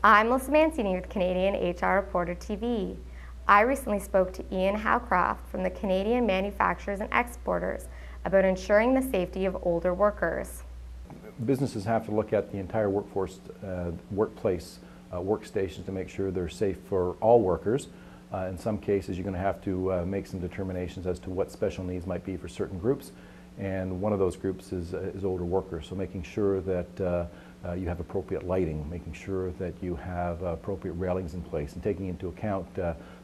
I'm Melissa Mancini with Canadian HR Reporter TV. I recently spoke to Ian Howcroft from the Canadian Manufacturers and Exporters about ensuring the safety of older workers. Businesses have to look at the entire workforce, workplace, workstations to make sure they're safe for all workers. In some cases, you're going to have to make some determinations as to what special needs might be for certain groups, and one of those groups is older workers. So making sure that you have appropriate lighting, making sure that you have appropriate railings in place, and taking into account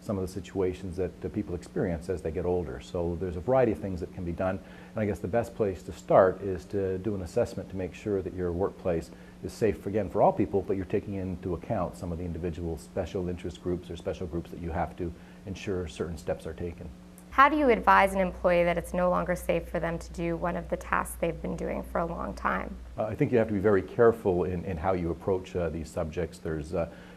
some of the situations that people experience as they get older. So there's a variety of things that can be done, and I guess the best place to start is to do an assessment to make sure that your workplace is safe, again, for all people, but you're taking into account some of the individual special interest groups or special groups that you have to ensure certain steps are taken. How do you advise an employee that it's no longer safe for them to do one of the tasks they've been doing for a long time? I think you have to be very careful in how you approach these subjects. There's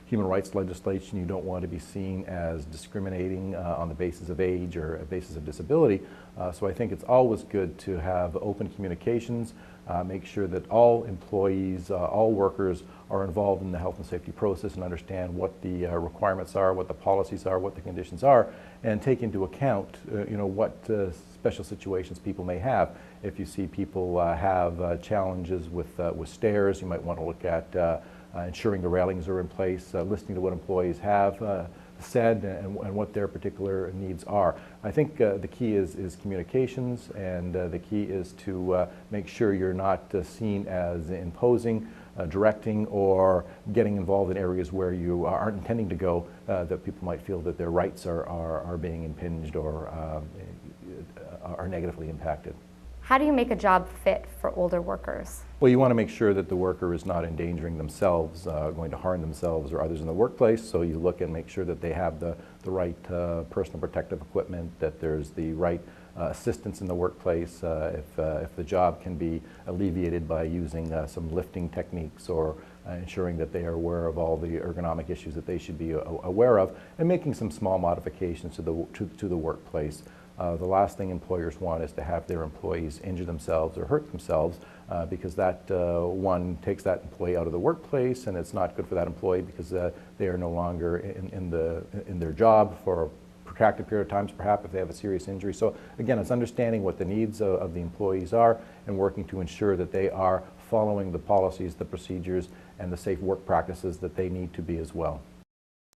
human rights legislation. You don't want to be seen as discriminating on the basis of age or a basis of disability. So I think it's always good to have open communications, make sure that all employees, all workers are involved in the health and safety process and understand what the requirements are, what the policies are, what the conditions are, and take into account what special situations people may have. If you see people have challenges with stairs, you might want to look at ensuring the railings are in place, listening to what employees have said and what their particular needs are. I think the key is communications, and the key is to make sure you're not seen as imposing, directing, or getting involved in areas where you aren't intending to go, that people might feel that their rights are being impinged or are negatively impacted. How do you make a job fit for older workers? Well, you want to make sure that the worker is not endangering themselves, going to harm themselves or others in the workplace, so you look and make sure that they have the right personal protective equipment, that there's the right assistance in the workplace, if the job can be alleviated by using some lifting techniques, or ensuring that they are aware of all the ergonomic issues that they should be aware of, and making some small modifications to the workplace. The last thing employers want is to have their employees injure themselves or hurt themselves, because that one takes that employee out of the workplace, and it's not good for that employee because they are no longer in their job for a protracted period of times, perhaps if they have a serious injury. So again, it's understanding what the needs of the employees are and working to ensure that they are following the policies, the procedures, and the safe work practices that they need to be as well.